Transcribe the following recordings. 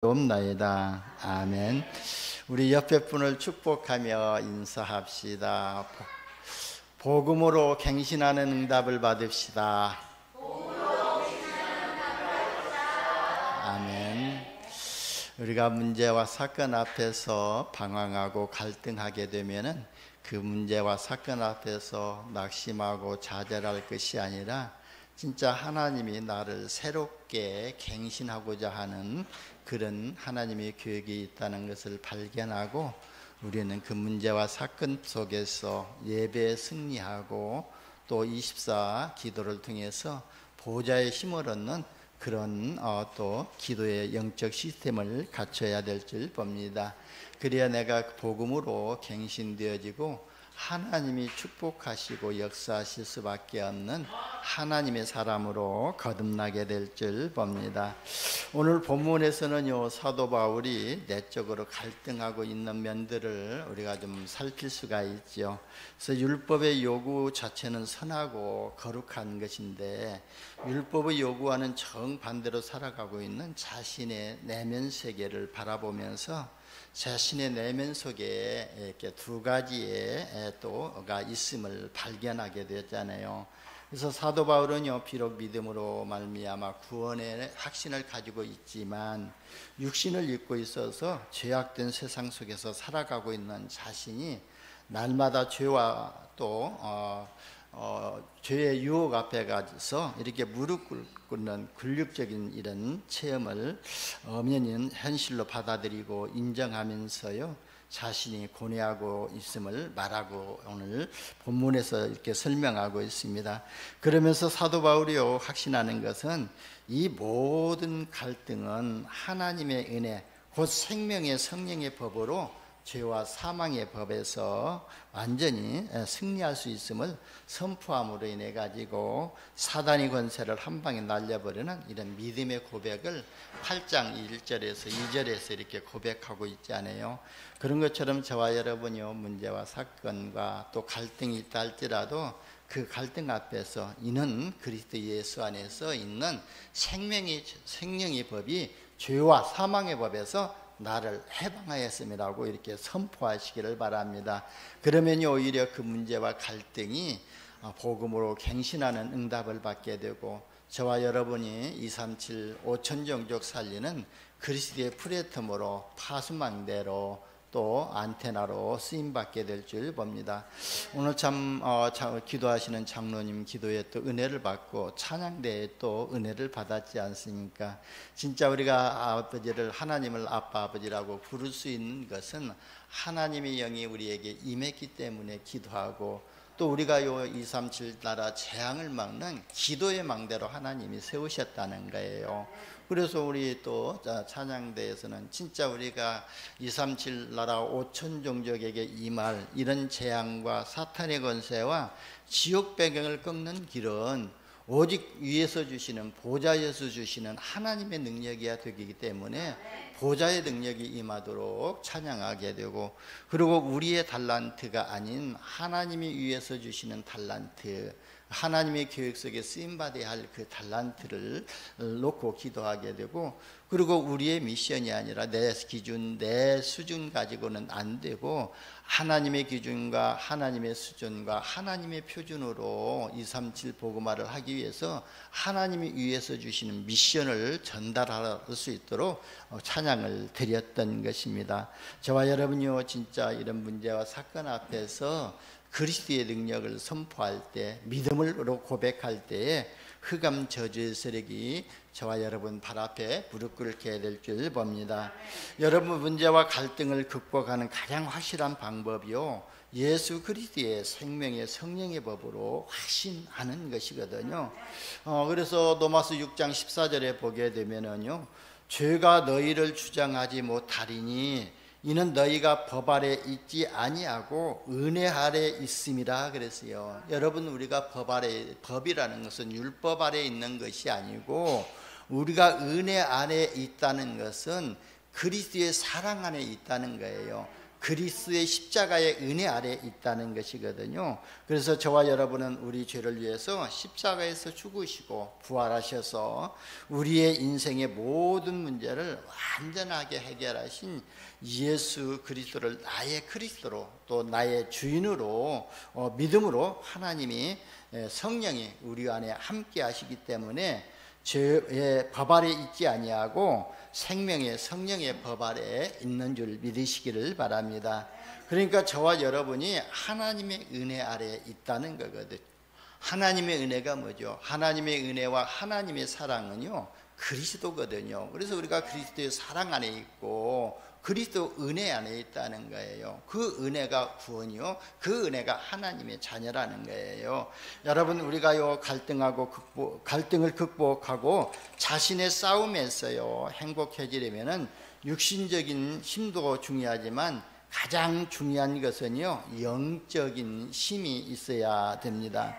없나이다. 아멘. 우리 옆에 분을 축복하며 인사합시다. 복음으로 갱신하는 응답을 받읍시다. 아멘. 우리가 문제와 사건 앞에서 방황하고 갈등하게 되면은 그 문제와 사건 앞에서 낙심하고 좌절할 것이 아니라 진짜 하나님이 나를 새롭게 갱신하고자 하는 그런 하나님의 계획이 있다는 것을 발견하고 우리는 그 문제와 사건 속에서 예배에 승리하고 또 24 기도를 통해서 보좌의 힘을 얻는 그런 또 기도의 영적 시스템을 갖춰야 될 줄 봅니다. 그래야 내가 복음으로 갱신되어지고 하나님이 축복하시고 역사하실 수밖에 없는 하나님의 사람으로 거듭나게 될 줄 봅니다. 오늘 본문에서는요, 사도 바울이 내적으로 갈등하고 있는 면들을 우리가 좀 살필 수가 있죠. 그래서 율법의 요구 자체는 선하고 거룩한 것인데 율법의 요구와는 정반대로 살아가고 있는 자신의 내면 세계를 바라보면서 자신의 내면 속에 이렇게 두 가지의 또가 있음을 발견하게 되었잖아요. 그래서 사도 바울은요, 비록 믿음으로 말미암아 구원의 확신을 가지고 있지만 육신을 입고 있어서 죄악된 세상 속에서 살아가고 있는 자신이 날마다 죄와 또 죄의 유혹 앞에 가서 이렇게 무릎 꿇는 굴욕적인 이런 체험을 엄연히 현실로 받아들이고 인정하면서요, 자신이 고뇌하고 있음을 말하고 오늘 본문에서 이렇게 설명하고 있습니다. 그러면서 사도 바울이요, 확신하는 것은 이 모든 갈등은 하나님의 은혜, 곧 생명의 성령의 법으로 죄와 사망의 법에서 완전히 승리할 수 있음을 선포함으로 인해 가지고 사단의 권세를 한 방에 날려버리는 이런 믿음의 고백을 8장 1절에서 2절에서 이렇게 고백하고 있지 않아요? 그런 것처럼 저와 여러분이요, 문제와 사건과 또 갈등이 있다 할지라도 그 갈등 앞에서 이는 그리스도 예수 안에서 있는 생명의 법이 죄와 사망의 법에서 나를 해방하였음이라고 이렇게 선포하시기를 바랍니다. 그러면 오히려 그 문제와 갈등이 복음으로 갱신하는 응답을 받게 되고 저와 여러분이 237 5천 종족 살리는 그리스도의 플랫폼으로 파수망대로 또 안테나로 쓰임받게 될 줄 봅니다. 오늘 참 기도하시는 장로님 기도에 또 은혜를 받고 찬양대에 또 은혜를 받았지 않습니까? 진짜 우리가 아버지를, 하나님을 아빠 아버지라고 부를 수 있는 것은 하나님의 영이 우리에게 임했기 때문에 기도하고 또 우리가 요 237 나라 재앙을 막는 기도의 망대로 하나님이 세우셨다는 거예요. 그래서 우리 또 찬양대에서는 진짜 우리가 237 나라 5천 종족에게 임할 이런 재앙과 사탄의 권세와 지옥 배경을 꺾는 길은 오직 위에서 주시는 보좌에서 주시는 하나님의 능력이야 되기 때문에 보좌의 능력이 임하도록 찬양하게 되고, 그리고 우리의 달란트가 아닌 하나님이 위에서 주시는 달란트, 하나님의 계획 속에 쓰임받아야 할 그 달란트를 놓고 기도하게 되고, 그리고 우리의 미션이 아니라 내 기준, 내 수준 가지고는 안 되고 하나님의 기준과 하나님의 수준과 하나님의 표준으로 237 복음화를 하기 위해서 하나님이 위에서 주시는 미션을 전달할 수 있도록 찬양을 드렸던 것입니다. 저와 여러분이요, 진짜 이런 문제와 사건 앞에서 그리스도의 능력을 선포할 때, 믿음으로 고백할 때에 흑암 저주의 세력이 저와 여러분 발 앞에 무릎 꿇게 될 줄 봅니다. 여러분 문제와 갈등을 극복하는 가장 확실한 방법이요, 예수 그리스도의 생명의 성령의 법으로 확신하는 것이거든요. 그래서 로마서 6장 14절에 보게 되면은요, 죄가 너희를 주장하지 못하리니 이는 너희가 법 아래 있지 아니하고 은혜 아래 있음이라 그랬어요. 여러분, 우리가 법 아래, 법이라는 것은 율법 아래 있는 것이 아니고 우리가 은혜 안에 있다는 것은 그리스도의 사랑 안에 있다는 거예요. 그리스도의 십자가의 은혜 아래 있다는 것이거든요. 그래서 저와 여러분은 우리 죄를 위해서 십자가에서 죽으시고 부활하셔서 우리의 인생의 모든 문제를 완전하게 해결하신 예수 그리스도를 나의 그리스도로 또 나의 주인으로 믿음으로 하나님이 성령이 우리 안에 함께 하시기 때문에 죄의 법 아래 있지 아니하고 생명의 성령의 법 아래 있는 줄 믿으시기를 바랍니다. 그러니까 저와 여러분이 하나님의 은혜 아래 있다는 거거든요. 하나님의 은혜가 뭐죠? 하나님의 은혜와 하나님의 사랑은요, 그리스도거든요. 그래서 우리가 그리스도의 사랑 안에 있고 그리스도 은혜 안에 있다는 거예요. 그 은혜가 구원이요, 그 은혜가 하나님의 자녀라는 거예요. 여러분, 우리가요 갈등을 극복하고 자신의 싸움에서요 행복해지려면은 육신적인 힘도 중요하지만 가장 중요한 것은요, 영적인 힘이 있어야 됩니다.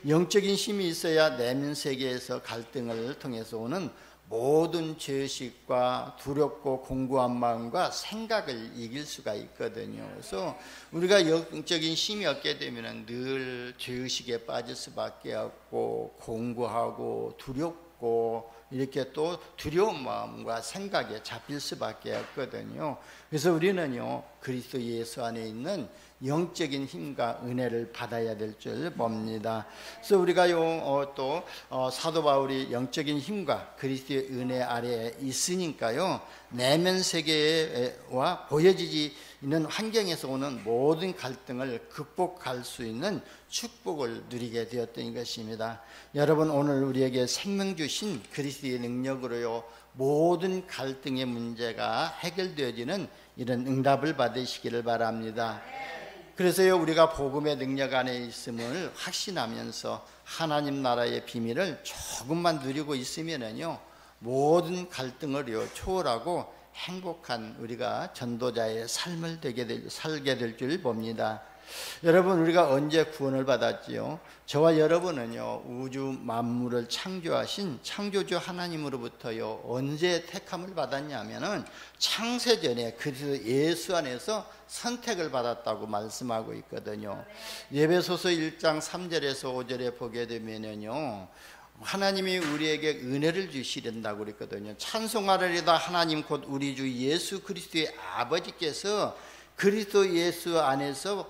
영적인 힘이 있어야 내면 세계에서 갈등을 통해서 오는 모든 죄의식과 두렵고 공고한 마음과 생각을 이길 수가 있거든요. 그래서 우리가 영적인 힘이 없게 되면 늘 죄의식에 빠질 수밖에 없고 공고하고 두렵고 이렇게 또 두려운 마음과 생각에 잡힐 수밖에 없거든요. 그래서 우리는요, 그리스도 예수 안에 있는 영적인 힘과 은혜를 받아야 될 줄 봅니다. 그래서 우리가요 또 사도 바울이 영적인 힘과 그리스도의 은혜 아래에 있으니까요, 내면 세계와 보여지지 있는 환경에서 오는 모든 갈등을 극복할 수 있는 축복을 누리게 되었던 것입니다. 여러분, 오늘 우리에게 생명 주신 그리스도의 능력으로요 모든 갈등의 문제가 해결되어지는 이런 응답을 받으시기를 바랍니다. 그래서요, 우리가 복음의 능력 안에 있음을 확신하면서 하나님 나라의 비밀을 조금만 누리고 있으면은요, 모든 갈등을요 초월하고 행복한 우리가 전도자의 삶을 살게 될 줄 봅니다. 여러분, 우리가 언제 구원을 받았지요? 저와 여러분은요, 우주 만물을 창조하신 창조주 하나님으로부터요 언제 택함을 받았냐면은 창세전에 그리스도 예수 안에서 선택을 받았다고 말씀하고 있거든요. 에베소서 1장 3절에서 5절에 보게 되면은요, 하나님이 우리에게 은혜를 주시린다고 그랬거든요. 찬송하리로다 하나님 곧 우리 주 예수 그리스도의 아버지께서 그리스도 예수 안에서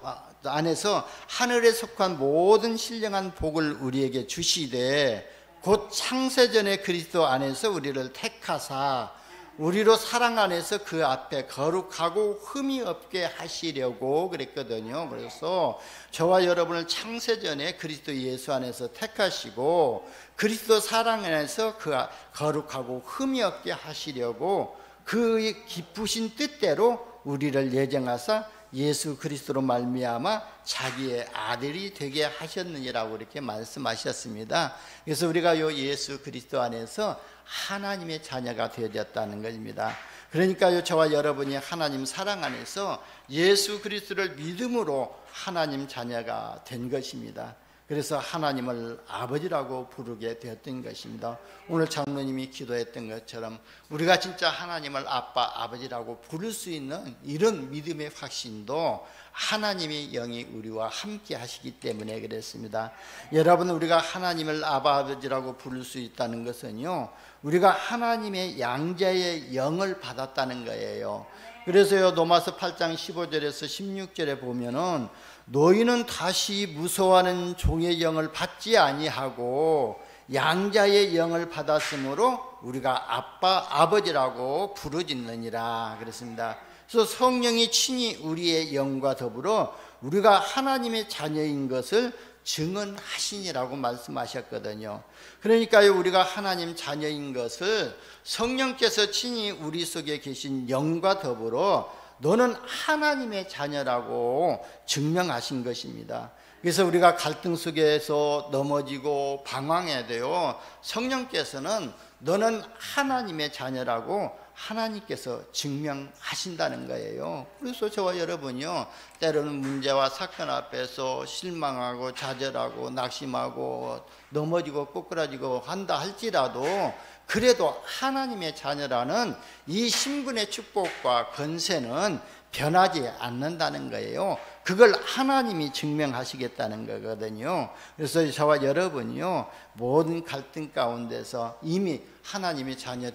하늘에 속한 모든 신령한 복을 우리에게 주시되 곧 창세전에 그리스도 안에서 우리를 택하사 우리로 사랑 안에서 그 앞에 거룩하고 흠이 없게 하시려고 그랬거든요. 그래서 저와 여러분을 창세전에 그리스도 예수 안에서 택하시고 그리스도 사랑 안에서 그 거룩하고 흠이 없게 하시려고 그 기쁘신 뜻대로 우리를 예정하사 예수 그리스도로 말미암아 자기의 아들이 되게 하셨느니라고 이렇게 말씀하셨습니다. 그래서 우리가 요 예수 그리스도 안에서 하나님의 자녀가 되어졌다는 것입니다. 그러니까요, 저와 여러분이 하나님 사랑 안에서 예수 그리스도를 믿음으로 하나님 자녀가 된 것입니다. 그래서 하나님을 아버지라고 부르게 되었던 것입니다. 오늘 장로님이 기도했던 것처럼 우리가 진짜 하나님을 아빠, 아버지라고 부를 수 있는 이런 믿음의 확신도 하나님의 영이 우리와 함께 하시기 때문에 그랬습니다. 여러분, 우리가 하나님을 아빠, 아버지라고 부를 수 있다는 것은요, 우리가 하나님의 양자의 영을 받았다는 거예요. 그래서요, 로마서 8장 15절에서 16절에 보면은 너희는 다시 무서워하는 종의 영을 받지 아니하고 양자의 영을 받았으므로 우리가 아빠, 아버지라고 부르짖느니라 그랬습니다. 그래서 성령이 친히 우리의 영과 더불어 우리가 하나님의 자녀인 것을 증언하시니라고 말씀하셨거든요. 그러니까요, 우리가 하나님 자녀인 것을 성령께서 친히 우리 속에 계신 영과 더불어 너는 하나님의 자녀라고 증명하신 것입니다. 그래서 우리가 갈등 속에서 넘어지고 방황해도요, 성령께서는 너는 하나님의 자녀라고 하나님께서 증명하신다는 거예요. 그래서 저와 여러분이요, 때로는 문제와 사건 앞에서 실망하고 좌절하고 낙심하고 넘어지고 꼬꾸라지고 한다 할지라도 그래도 하나님의 자녀라는 이 신분의 축복과 권세는 변하지 않는다는 거예요. 그걸 하나님이 증명하시겠다는 거거든요. 그래서 저와 여러분이요, 모든 갈등 가운데서 이미 하나님의 자녀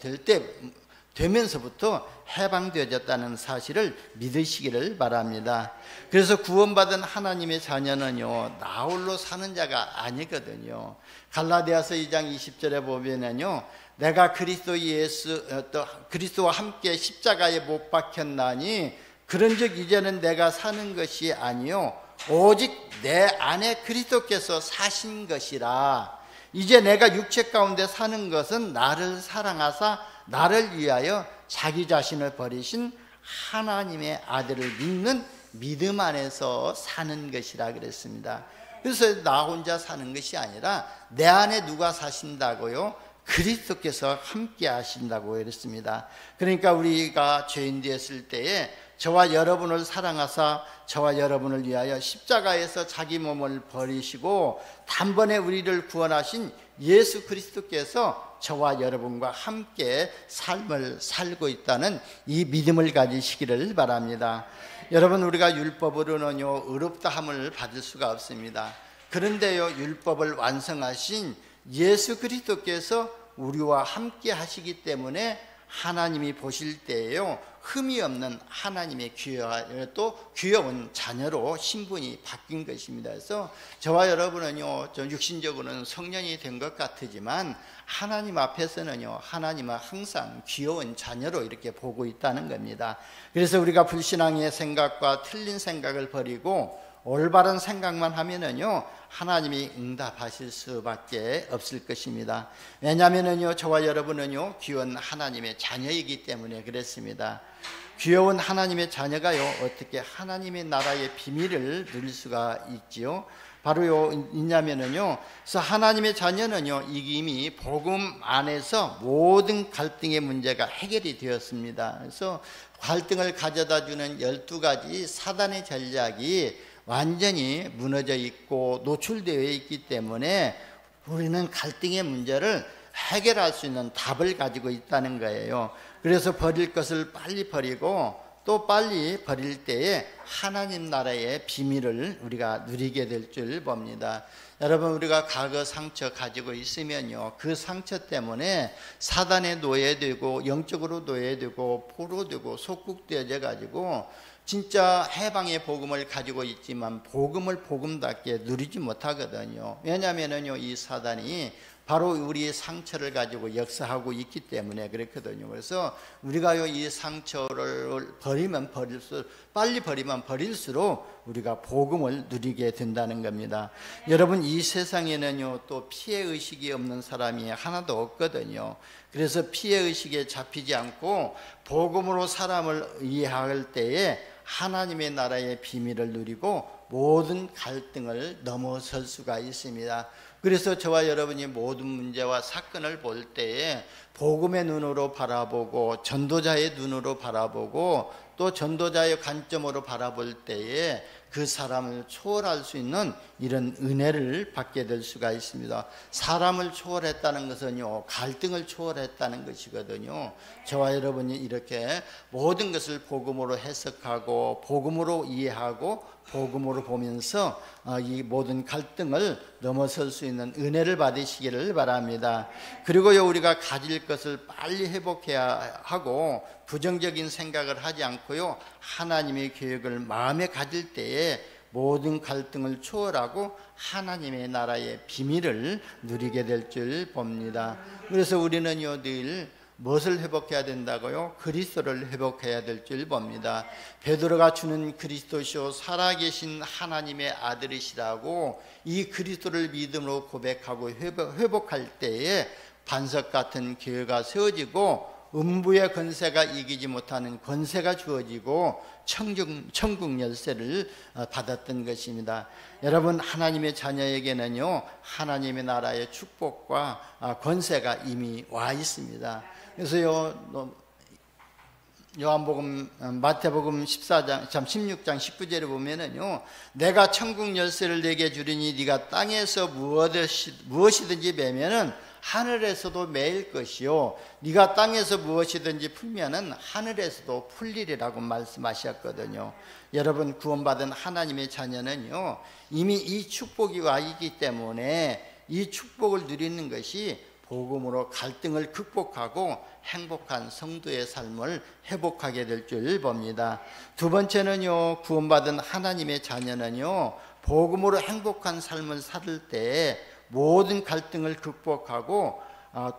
되면서부터 해방되어졌다는 사실을 믿으시기를 바랍니다. 그래서 구원받은 하나님의 자녀는요, 나 홀로 사는 자가 아니거든요. 갈라디아서 2장 20절에 보면은요, 내가 그리스도와 함께 십자가에 못 박혔나니 그런즉 이제는 내가 사는 것이 아니요 오직 내 안에 그리스도께서 사신 것이라. 이제 내가 육체 가운데 사는 것은 나를 사랑하사 나를 위하여 자기 자신을 버리신 하나님의 아들을 믿는 믿음 안에서 사는 것이라 그랬습니다. 그래서 나 혼자 사는 것이 아니라 내 안에 누가 사신다고요? 그리스도께서 함께 하신다고 그랬습니다. 그러니까 우리가 죄인 되었을 때에 저와 여러분을 사랑하사 저와 여러분을 위하여 십자가에서 자기 몸을 버리시고 단번에 우리를 구원하신 예수 그리스도께서 저와 여러분과 함께 삶을 살고 있다는 이 믿음을 가지시기를 바랍니다. 여러분, 우리가 율법으로는요, 의롭다함을 받을 수가 없습니다. 그런데요, 율법을 완성하신 예수 그리스도께서 우리와 함께 하시기 때문에 하나님이 보실 때에요, 흠이 없는 하나님의 또 귀여운 자녀로 신분이 바뀐 것입니다. 그래서 저와 여러분은요, 좀 육신적으로는 성년이 된 것 같지만 하나님 앞에서는요, 하나님은 항상 귀여운 자녀로 이렇게 보고 있다는 겁니다. 그래서 우리가 불신앙의 생각과 틀린 생각을 버리고 올바른 생각만 하면은요, 하나님이 응답하실 수밖에 없을 것입니다. 왜냐하면은요, 저와 여러분은요, 귀여운 하나님의 자녀이기 때문에 그렇습니다. 귀여운 하나님의 자녀가요, 어떻게 하나님의 나라의 비밀을 누릴 수가 있지요? 바로요, 있냐면은요, 그래서 하나님의 자녀는요, 이미 복음 안에서 모든 갈등의 문제가 해결이 되었습니다. 그래서 갈등을 가져다 주는 12가지 사단의 전략이 완전히 무너져 있고 노출되어 있기 때문에 우리는 갈등의 문제를 해결할 수 있는 답을 가지고 있다는 거예요. 그래서 버릴 것을 빨리 버리고 또 빨리 버릴 때에 하나님 나라의 비밀을 우리가 누리게 될 줄 봅니다. 여러분, 우리가 과거 상처 가지고 있으면요, 그 상처 때문에 사단에 노예되고 영적으로 노예되고 포로되고 속국되어져 가지고 진짜 해방의 복음을 가지고 있지만 복음을 복음답게 누리지 못하거든요. 왜냐하면요, 이 사단이 바로 우리의 상처를 가지고 역사하고 있기 때문에 그렇거든요. 그래서 우리가요, 이 상처를 빨리 버리면 버릴수록 우리가 복음을 누리게 된다는 겁니다. 여러분, 이 세상에는요, 또 피해의식이 없는 사람이 하나도 없거든요. 그래서 피해의식에 잡히지 않고 복음으로 사람을 이해할 때에 하나님의 나라의 비밀을 누리고 모든 갈등을 넘어설 수가 있습니다. 그래서 저와 여러분이 모든 문제와 사건을 볼 때에 복음의 눈으로 바라보고 전도자의 눈으로 바라보고 또 전도자의 관점으로 바라볼 때에 그 사람을 초월할 수 있는 이런 은혜를 받게 될 수가 있습니다. 사람을 초월했다는 것은요, 갈등을 초월했다는 것이거든요. 저와 여러분이 이렇게 모든 것을 복음으로 해석하고 복음으로 이해하고 복음으로 보면서 이 모든 갈등을 넘어설 수 있는 은혜를 받으시기를 바랍니다. 그리고요, 우리가 가질 것을 빨리 회복해야 하고 부정적인 생각을 하지 않고요, 하나님의 계획을 마음에 가질 때에 모든 갈등을 초월하고 하나님의 나라의 비밀을 누리게 될 줄 봅니다. 그래서 우리는요, 늘 무엇을 회복해야 된다고요? 그리스도를 회복해야 될 줄 봅니다. 베드로가 주는 그리스도시요 살아계신 하나님의 아들이시라고 이 그리스도를 믿음으로 고백하고 회복할 때에 반석 같은 교회가 세워지고 음부의 권세가 이기지 못하는 권세가 주어지고 천국 열쇠를 받았던 것입니다. 여러분, 하나님의 자녀에게는요, 하나님의 나라의 축복과 권세가 이미 와 있습니다. 그래서요, 요한복음, 마태복음 16장 19절에 보면은요, 내가 천국 열쇠를 내게 주리니 네가 땅에서 무엇이든지 매면은 하늘에서도 매일 것이요 네가 땅에서 무엇이든지 풀면은 하늘에서도 풀리리라고 말씀하셨거든요. 여러분, 구원받은 하나님의 자녀는요 이미 이 축복이 와 있기 때문에 이 축복을 누리는 것이 복음으로 갈등을 극복하고 행복한 성도의 삶을 회복하게 될 줄 봅니다. 두 번째는요, 구원받은 하나님의 자녀는요 복음으로 행복한 삶을 살 때 모든 갈등을 극복하고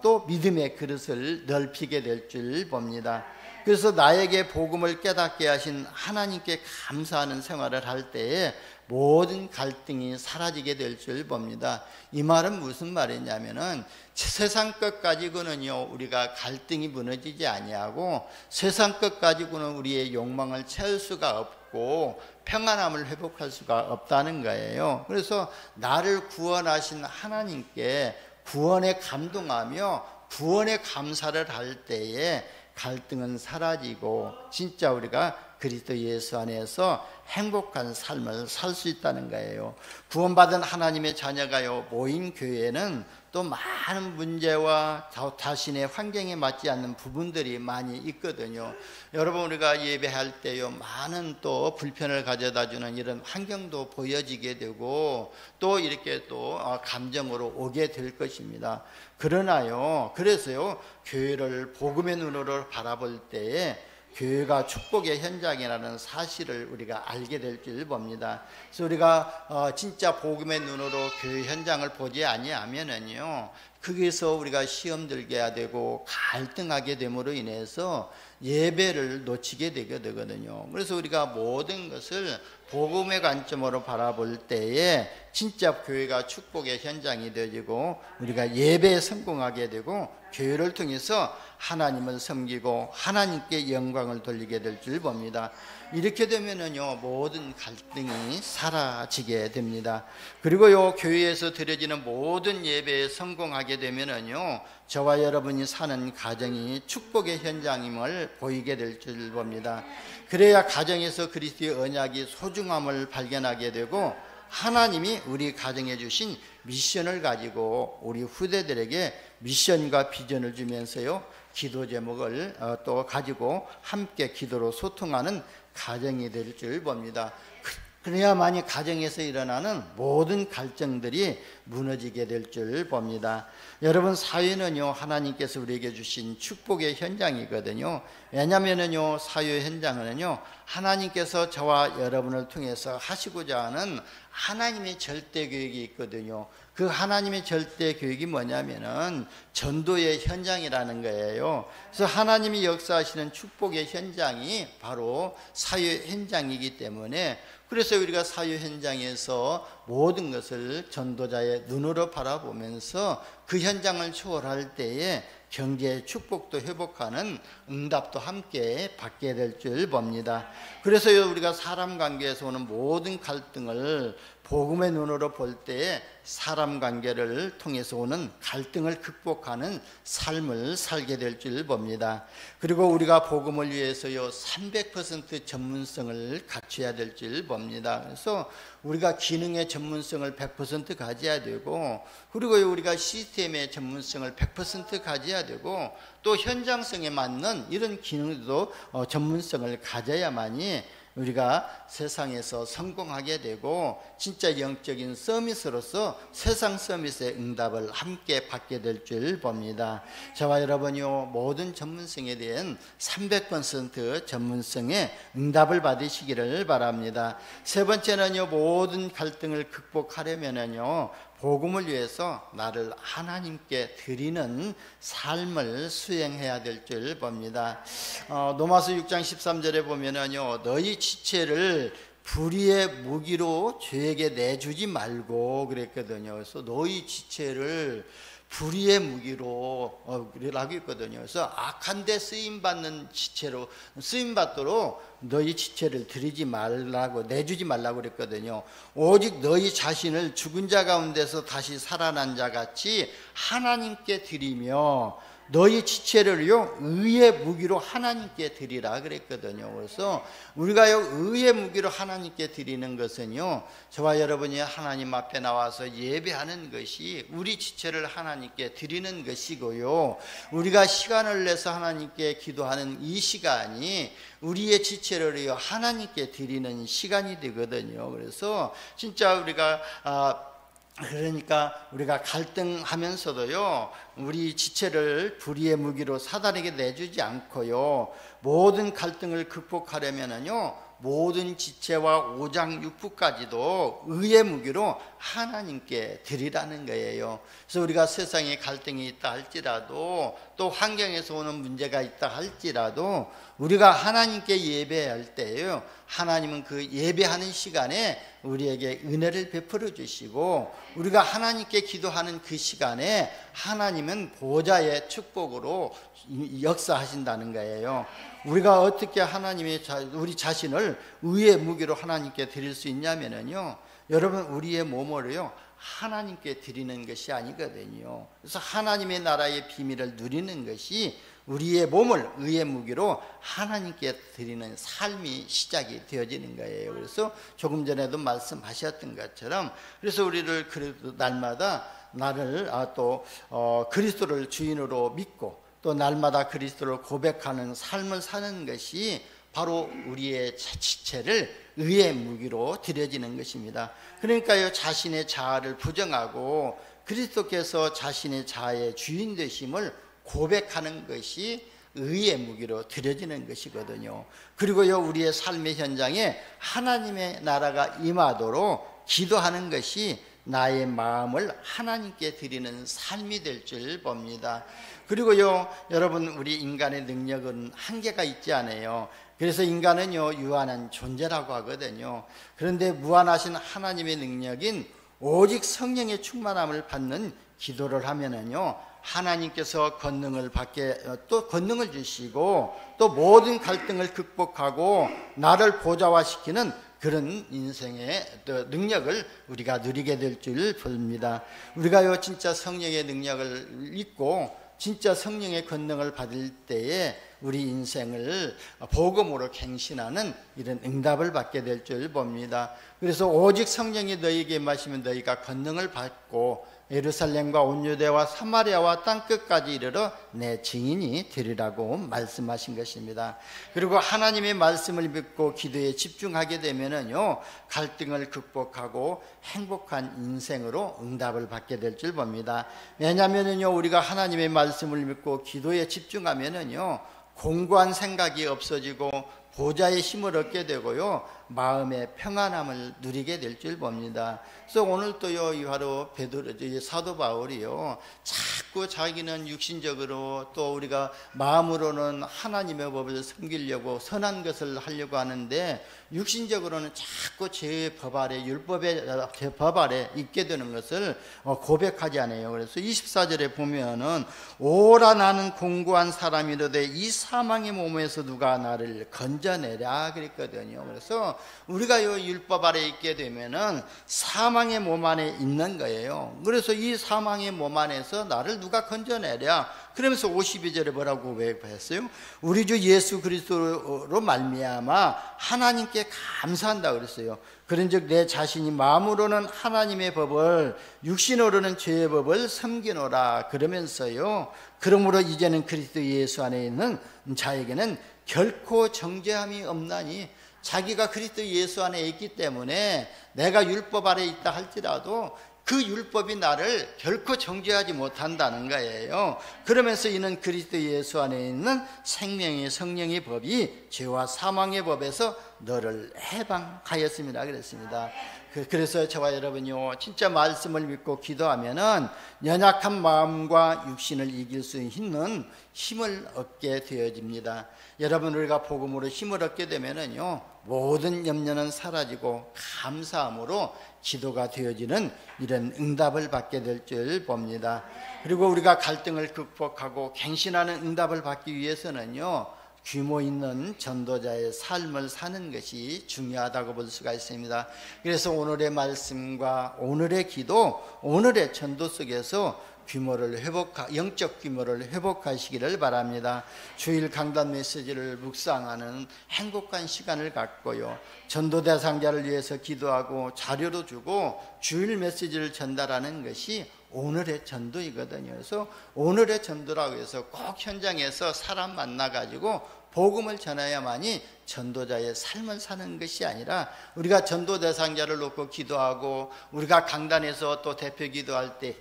또 믿음의 그릇을 넓히게 될 줄 봅니다. 그래서 나에게 복음을 깨닫게 하신 하나님께 감사하는 생활을 할 때에 모든 갈등이 사라지게 될 줄 봅니다. 이 말은 무슨 말이냐면은 세상 것 가지고는요 우리가 갈등이 무너지지 아니하고 세상 것 가지고는 우리의 욕망을 채울 수가 없고 평안함을 회복할 수가 없다는 거예요. 그래서 나를 구원하신 하나님께 구원에 감동하며 구원에 감사를 할 때에 갈등은 사라지고 진짜 우리가 그리스도 예수 안에서 행복한 삶을 살 수 있다는 거예요. 구원받은 하나님의 자녀가요 모인 교회에는 또 많은 문제와 자신의 환경에 맞지 않는 부분들이 많이 있거든요. 여러분, 우리가 예배할 때요 많은 또 불편을 가져다주는 이런 환경도 보여지게 되고 또 이렇게 또 감정으로 오게 될 것입니다. 그러나요, 그래서요 교회를 복음의 눈으로 바라볼 때에 교회가 축복의 현장이라는 사실을 우리가 알게 될 줄 봅니다. 그래서 우리가 진짜 복음의 눈으로 교회 현장을 보지 아니하면은요 거기서 우리가 시험 들게 되고 갈등하게 됨으로 인해서 예배를 놓치게 되게 되거든요. 그래서 우리가 모든 것을 복음의 관점으로 바라볼 때에 진짜 교회가 축복의 현장이 되어지고 우리가 예배에 성공하게 되고 교회를 통해서 하나님을 섬기고 하나님께 영광을 돌리게 될 줄 봅니다. 이렇게 되면은요 모든 갈등이 사라지게 됩니다. 그리고요 교회에서 드려지는 모든 예배에 성공하게 되면은요 저와 여러분이 사는 가정이 축복의 현장임을 보이게 될 줄 봅니다. 그래야 가정에서 그리스도의 언약이 소중함을 발견하게 되고 하나님이 우리 가정에 주신 미션을 가지고 우리 후대들에게 미션과 비전을 주면서요 기도 제목을 또 가지고 함께 기도로 소통하는 가정이 될 줄 봅니다. 그래야만이 가정에서 일어나는 모든 갈등들이 무너지게 될 줄 봅니다. 여러분, 사회는요 하나님께서 우리에게 주신 축복의 현장이거든요. 왜냐하면요 사회 현장은요 하나님께서 저와 여러분을 통해서 하시고자 하는 하나님의 절대 계획이 있거든요. 그 하나님의 절대 계획이 뭐냐면은 전도의 현장이라는 거예요. 그래서 하나님이 역사하시는 축복의 현장이 바로 사회 현장이기 때문에 그래서 우리가 사회 현장에서 모든 것을 전도자의 눈으로 바라보면서 그 현장을 초월할 때에 경제의 축복도 회복하는 응답도 함께 받게 될 줄 봅니다. 그래서 우리가 사람 관계에서 오는 모든 갈등을 복음의 눈으로 볼 때에 사람 관계를 통해서 오는 갈등을 극복하는 삶을 살게 될 줄 봅니다. 그리고 우리가 복음을 위해서요 300% 전문성을 갖춰야 될 줄 봅니다. 그래서 우리가 기능의 전문성을 100% 가져야 되고 그리고 우리가 시스템의 전문성을 100% 가져야 되고 또 현장성에 맞는 이런 기능도 전문성을 가져야만이 우리가 세상에서 성공하게 되고 진짜 영적인 서밋으로서 세상 서밋의 응답을 함께 받게 될 줄 봅니다. 저와 여러분이요 모든 전문성에 대한 300% 전문성의 응답을 받으시기를 바랍니다. 세 번째는요 모든 갈등을 극복하려면은요 복음을 위해서 나를 하나님께 드리는 삶을 수행해야 될 줄 봅니다. 로마서 6장 13절에 보면은요 너희 지체를 불의의 무기로 죄에게 내주지 말고 그랬거든요. 그래서 너희 지체를 불의의 무기로 라고 했거든요. 그래서 악한 데 쓰임받는 지체로 쓰임받도록 너희 지체를 드리지 말라고 내주지 말라고 그랬거든요. 오직 너희 자신을 죽은 자 가운데서 다시 살아난 자 같이 하나님께 드리며 너희 지체를요 의의 무기로 하나님께 드리라 그랬거든요. 그래서 우리가요 의의 무기로 하나님께 드리는 것은요, 저와 여러분이 하나님 앞에 나와서 예배하는 것이 우리 지체를 하나님께 드리는 것이고요, 우리가 시간을 내서 하나님께 기도하는 이 시간이 우리의 지체를요 하나님께 드리는 시간이 되거든요. 그래서 진짜 우리가 그러니까 우리가 갈등하면서도요 우리 지체를 불의의 무기로 사단에게 내주지 않고요, 모든 갈등을 극복하려면은요 모든 지체와 오장육부까지도 의의 무기로 하나님께 드리라는 거예요. 그래서 우리가 세상에 갈등이 있다 할지라도, 또 환경에서 오는 문제가 있다 할지라도 우리가 하나님께 예배할 때요, 하나님은 그 예배하는 시간에 우리에게 은혜를 베풀어 주시고, 우리가 하나님께 기도하는 그 시간에 하나님은 보좌의 축복으로 역사하신다는 거예요. 우리가 어떻게 우리 자신을 의의 무기로 하나님께 드릴 수 있냐면요, 여러분 우리의 몸을요 하나님께 드리는 것이 아니거든요. 그래서 하나님의 나라의 비밀을 누리는 것이 우리의 몸을 의의 무기로 하나님께 드리는 삶이 시작이 되어지는 거예요. 그래서 조금 전에도 말씀하셨던 것처럼, 그래서 우리를 그래도 날마다 나를 그리스도를 주인으로 믿고 또 날마다 그리스도를 고백하는 삶을 사는 것이 바로 우리의 지체를 의의 무기로 드려지는 것입니다. 그러니까요 자신의 자아를 부정하고 그리스도께서 자신의 자아의 주인 되심을 고백하는 것이 의의 무기로 드려지는 것이거든요. 그리고요 우리의 삶의 현장에 하나님의 나라가 임하도록 기도하는 것이 나의 마음을 하나님께 드리는 삶이 될 줄 봅니다. 그리고요 여러분, 우리 인간의 능력은 한계가 있지 않아요. 그래서 인간은요 유한한 존재라고 하거든요. 그런데 무한하신 하나님의 능력인 오직 성령의 충만함을 받는 기도를 하면은요 하나님께서 권능을 주시고 또 모든 갈등을 극복하고 나를 보좌화시키는 그런 인생의 능력을 우리가 누리게 될 줄 봅니다. 우리가요 진짜 성령의 능력을 믿고 진짜 성령의 권능을 받을 때에 우리 인생을 복음으로 갱신하는 이런 응답을 받게 될 줄 봅니다. 그래서 오직 성령이 너희에게 임하시면 너희가 권능을 받고 예루살렘과 온 유대와 사마리아와 땅끝까지 이르러 내 증인이 되리라고 말씀하신 것입니다. 그리고 하나님의 말씀을 믿고 기도에 집중하게 되면은요 갈등을 극복하고 행복한 인생으로 응답을 받게 될 줄 봅니다. 왜냐하면은요 우리가 하나님의 말씀을 믿고 기도에 집중하면은요 공고한 생각이 없어지고 보좌의 힘을 얻게 되고요 마음의 평안함을 누리게 될 줄 봅니다. 그래서 오늘 또요 이하로 사도 바울이요 자꾸 자기는 육신적으로 또 우리가 마음으로는 하나님의 법을 섬기려고 선한 것을 하려고 하는데 육신적으로는 자꾸 제 법 아래 있게 되는 것을 고백하지 않아요. 그래서 24절에 보면은 오라 나는 공고한 사람이로되 이 사망의 몸에서 누가 나를 건져내랴 그랬거든요. 그래서 우리가요 율법 아래 있게 되면은 사망의 몸 안에 있는 거예요. 그래서 이 사망의 몸 안에서 나를 누가 건져내랴 그러면서 52절에 뭐라고 고백했어요? 우리 주 예수 그리스도로 말미암아 하나님께 감사한다 그랬어요. 그런즉 내 자신이 마음으로는 하나님의 법을 육신으로는 죄의 법을 섬기노라 그러면서요 그러므로 이제는 그리스도 예수 안에 있는 자에게는 결코 정죄함이 없나니, 자기가 그리스도 예수 안에 있기 때문에 내가 율법 아래 있다 할지라도 그 율법이 나를 결코 정죄하지 못한다는 거예요. 그러면서 이는 그리스도 예수 안에 있는 생명의 성령의 법이 죄와 사망의 법에서 너를 해방하였습니다 그랬습니다. 그래서 저와 여러분이요 진짜 말씀을 믿고 기도하면은 연약한 마음과 육신을 이길 수 있는 힘을 얻게 되어집니다. 여러분, 우리가 복음으로 힘을 얻게 되면은요 모든 염려는 사라지고 감사함으로 기도가 되어지는 이런 응답을 받게 될 줄 봅니다. 그리고 우리가 갈등을 극복하고 갱신하는 응답을 받기 위해서는요 규모 있는 전도자의 삶을 사는 것이 중요하다고 볼 수가 있습니다. 그래서 오늘의 말씀과 오늘의 기도, 오늘의 전도 속에서 영적 규모를 회복하시기를 바랍니다. 주일 강단 메시지를 묵상하는 행복한 시간을 갖고요, 전도 대상자를 위해서 기도하고 자료도 주고 주일 메시지를 전달하는 것이 오늘의 전도이거든요. 그래서 오늘의 전도라고 해서 꼭 현장에서 사람 만나가지고 복음을 전해야만이 전도자의 삶을 사는 것이 아니라, 우리가 전도 대상자를 놓고 기도하고 우리가 강단에서 또 대표 기도할 때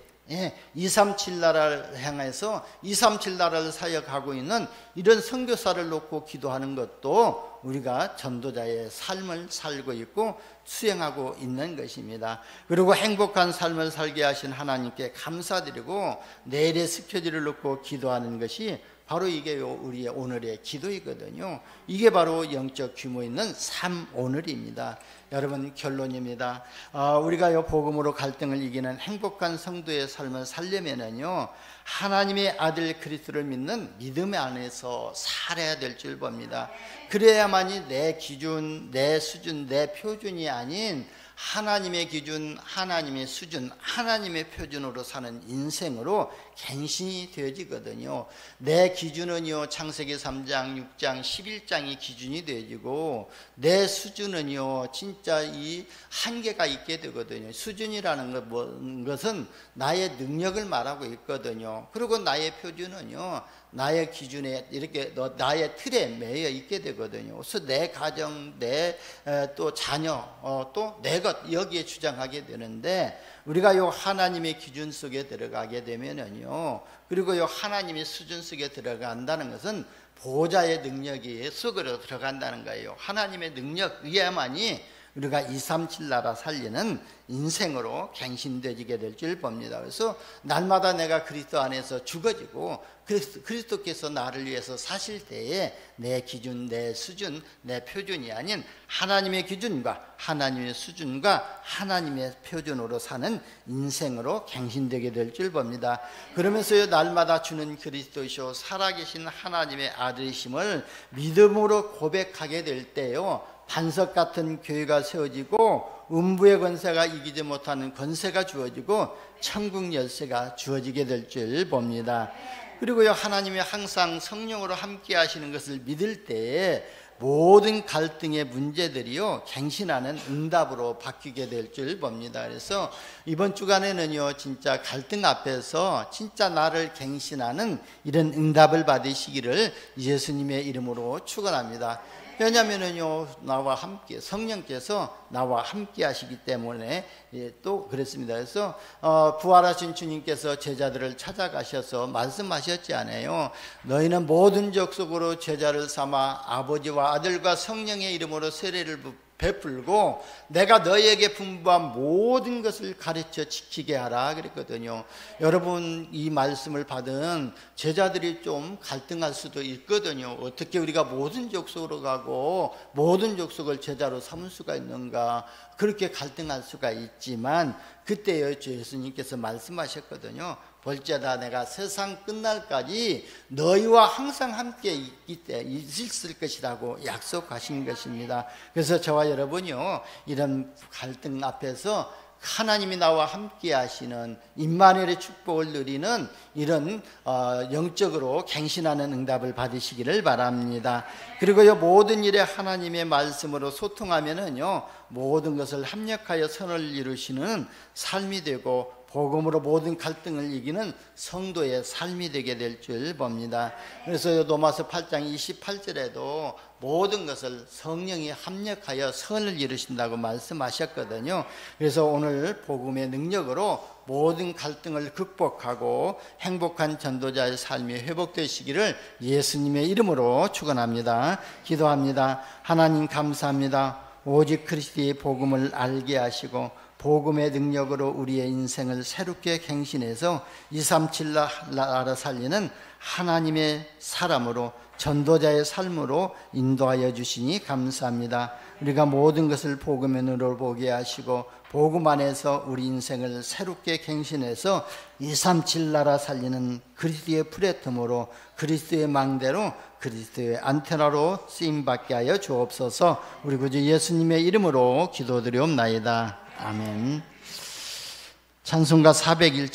237 나라를 향해서 237 나라를 사역하고 있는 이런 선교사를 놓고 기도하는 것도 우리가 전도자의 삶을 살고 있고 수행하고 있는 것입니다. 그리고 행복한 삶을 살게 하신 하나님께 감사드리고 내일의 스케줄을 놓고 기도하는 것이 바로 이게 우리의 오늘의 기도이거든요. 이게 바로 영적 규모 있는 삶 오늘입니다. 여러분, 결론입니다. 우리가 이 복음으로 갈등을 이기는 행복한 성도의 삶을 살려면은요, 하나님의 아들 그리스도를 믿는 믿음 안에서 살아야 될 줄 봅니다. 그래야만이 내 기준, 내 수준, 내 표준이 아닌 하나님의 기준, 하나님의 수준, 하나님의 표준으로 사는 인생으로 갱신이 되어지거든요. 내 기준은요, 창세기 3장, 6장, 11장이 기준이 되어지고, 내 수준은요, 진짜 이 한계가 있게 되거든요. 수준이라는 것은 나의 능력을 말하고 있거든요. 그리고 나의 표준은요, 나의 기준에 이렇게 나의 틀에 매여 있게 되거든요. 그래서 내 가정, 내 또 자녀, 또 내 것, 여기에 주장하게 되는데, 우리가 요 하나님의 기준 속에 들어가게 되면은요, 그리고 요 하나님의 수준 속에 들어간다는 것은 보호자의 능력이 속으로 들어간다는 거예요. 하나님의 능력이야만이 우리가 237 나라 살리는 인생으로 갱신되지게 될 줄 봅니다. 그래서 날마다 내가 그리스도 안에서 죽어지고 그리스도께서 나를 위해서 사실 때에 내 기준, 내 수준, 내 표준이 아닌 하나님의 기준과 하나님의 수준과 하나님의 표준으로 사는 인생으로 갱신되게 될 줄 봅니다. 그러면서요, 날마다 주는 그리스도이시오 살아계신 하나님의 아들이심을 믿음으로 고백하게 될 때요, 반석 같은 교회가 세워지고 음부의 권세가 이기지 못하는 권세가 주어지고 천국 열쇠가 주어지게 될 줄 봅니다. 그리고요, 하나님이 항상 성령으로 함께 하시는 것을 믿을 때에 모든 갈등의 문제들이요, 갱신하는 응답으로 바뀌게 될 줄 봅니다. 그래서 이번 주간에는요, 진짜 갈등 앞에서 진짜 나를 갱신하는 이런 응답을 받으시기를 예수님의 이름으로 축원합니다. 왜냐하면은요, 나와 함께 성령께서 나와 함께 하시기 때문에 또 그렇습니다. 그래서 부활하신 주님께서 제자들을 찾아가셔서 말씀하셨지 않아요? 너희는 모든 족속으로 제자를 삼아 아버지와 아들과 성령의 이름으로 세례를 베풀고 내가 너희에게 분부한 모든 것을 가르쳐 지키게 하라 그랬거든요. 여러분, 이 말씀을 받은 제자들이 좀 갈등할 수도 있거든요. 어떻게 우리가 모든 족속으로 가고 모든 족속을 제자로 삼을 수가 있는가, 그렇게 갈등할 수가 있지만, 그때요, 예수님께서 말씀하셨거든요. 볼지어다 내가 세상 끝날까지 너희와 항상 함께 있을 것이라고 약속하신 것입니다. 그래서 저와 여러분이요, 이런 갈등 앞에서 하나님이 나와 함께 하시는 임마누엘의 축복을 누리는 이런 영적으로 갱신하는 응답을 받으시기를 바랍니다. 그리고요, 모든 일에 하나님의 말씀으로 소통하면은요, 모든 것을 합력하여 선을 이루시는 삶이 되고 복음으로 모든 갈등을 이기는 성도의 삶이 되게 될 줄 봅니다. 그래서 로마서 8장 28절에도 모든 것을 성령이 합력하여 선을 이루신다고 말씀하셨거든요. 그래서 오늘 복음의 능력으로 모든 갈등을 극복하고 행복한 전도자의 삶이 회복되시기를 예수님의 이름으로 축원합니다. 기도합니다. 하나님 감사합니다. 오직 그리스도의 복음을 알게 하시고 복음의 능력으로 우리의 인생을 새롭게 갱신해서 237 나라 살리는 하나님의 사람으로 전도자의 삶으로 인도하여 주시니 감사합니다. 우리가 모든 것을 복음의 눈으로 보게 하시고 복음 안에서 우리 인생을 새롭게 갱신해서 237 나라 살리는 그리스도의 플랫폼으로 그리스도의 망대로 그리스도의 안테나로 쓰임받게 하여 주옵소서. 우리 구주 예수님의 이름으로 기도드리옵나이다. 아멘. 찬송가 401장